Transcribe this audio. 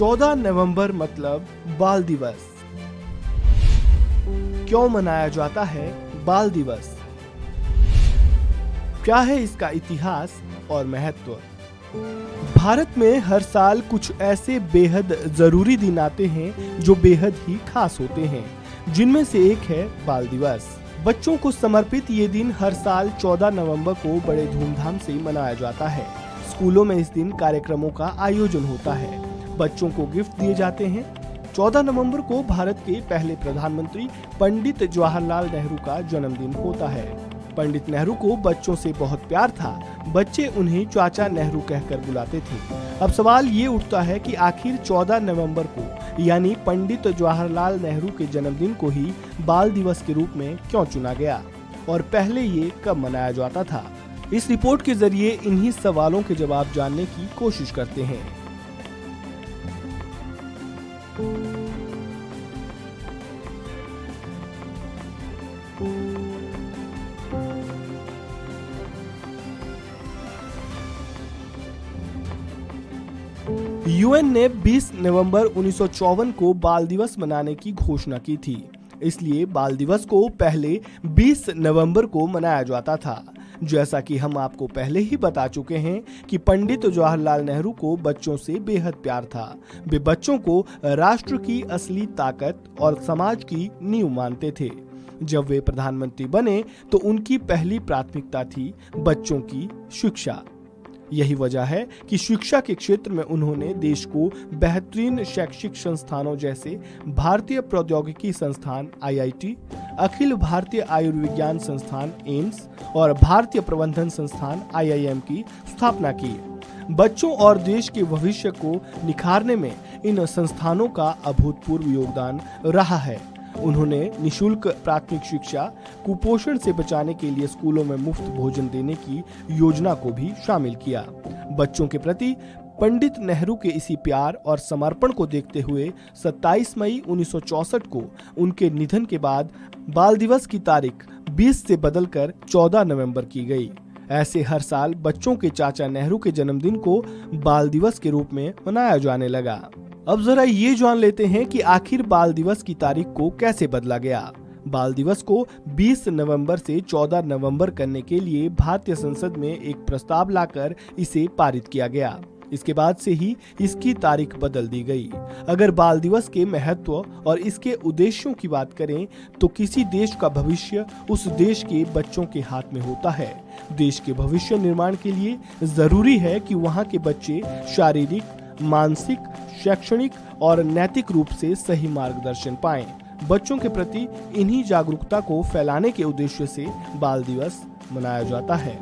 14 नवंबर मतलब बाल दिवस। क्यों मनाया जाता है बाल दिवस? क्या है इसका इतिहास और महत्व? भारत में हर साल कुछ ऐसे बेहद जरूरी दिन आते हैं जो बेहद ही खास होते हैं, जिनमें से एक है बाल दिवस। बच्चों को समर्पित ये दिन हर साल 14 नवंबर को बड़े धूमधाम से मनाया जाता है। स्कूलों में इस दिन कार्यक्रमों का आयोजन होता है, बच्चों को गिफ्ट दिए जाते हैं। 14 नवंबर को भारत के पहले प्रधानमंत्री पंडित जवाहरलाल नेहरू का जन्मदिन होता है। पंडित नेहरू को बच्चों से बहुत प्यार था, बच्चे उन्हें चाचा नेहरू कहकर बुलाते थे। अब सवाल ये उठता है कि आखिर 14 नवंबर को यानी पंडित जवाहरलाल नेहरू के जन्मदिन को ही बाल दिवस के रूप में क्यों चुना गया और पहले ये कब मनाया जाता था? इस रिपोर्ट के जरिए इन्हीं सवालों के जवाब जानने की कोशिश करते हैं। यूएन ने 20 नवंबर 1954 को बाल दिवस मनाने की घोषणा की थी, इसलिए बाल दिवस को पहले 20 नवंबर को मनाया जाता था। जैसा कि हम आपको पहले ही बता चुके हैं कि पंडित जवाहरलाल नेहरू को बच्चों से बेहद प्यार था। वे बच्चों को राष्ट्र की असली ताकत और समाज की नींव मानते थे। जब वे प्रधानमंत्री बने तो उनकी पहली प्राथमिकता थी बच्चों की शिक्षा। यही वजह है कि शिक्षा के क्षेत्र में उन्होंने देश को बेहतरीन शैक्षिक संस्थानों जैसे भारतीय प्रौद्योगिकी संस्थान (IIT), अखिल भारतीय आयुर्विज्ञान संस्थान (एम्स) और भारतीय प्रबंधन संस्थान (IIM) की स्थापना की। बच्चों और देश के भविष्य को निखारने में इन संस्थानों का अभूतपूर्व योगदान रहा है। उन्होंने निशुल्क प्राथमिक शिक्षा, कुपोषण से बचाने के लिए स्कूलों में मुफ्त भोजन देने की योजना को भी शामिल किया। बच्चों के प्रति पंडित नेहरू के इसी प्यार और समर्पण को देखते हुए 27 मई 1964 को उनके निधन के बाद बाल दिवस की तारीख 20 से बदलकर 14 नवंबर की गई। ऐसे हर साल बच्चों के चाचा नेहरू के जन्मदिन को बाल दिवस के रूप में मनाया जाने लगा। अब जरा ये जान लेते हैं कि आखिर बाल दिवस की तारीख को कैसे बदला गया। बाल दिवस को 20 नवंबर से 14 नवंबर करने के लिए भारतीय संसद में एक प्रस्ताव लाकर इसे पारित किया गया। इसके बाद से ही इसकी तारीख बदल दी गई। अगर बाल दिवस के महत्व और इसके उद्देश्यों की बात करें तो किसी देश का भविष्य उस देश के बच्चों के हाथ में होता है। देश के भविष्य निर्माण के लिए जरूरी है कि वहाँ के बच्चे शारीरिक, मानसिक, शैक्षणिक और नैतिक रूप से सही मार्गदर्शन पाएं। बच्चों के प्रति इन्हीं जागरूकता को फैलाने के उद्देश्य से बाल दिवस मनाया जाता है।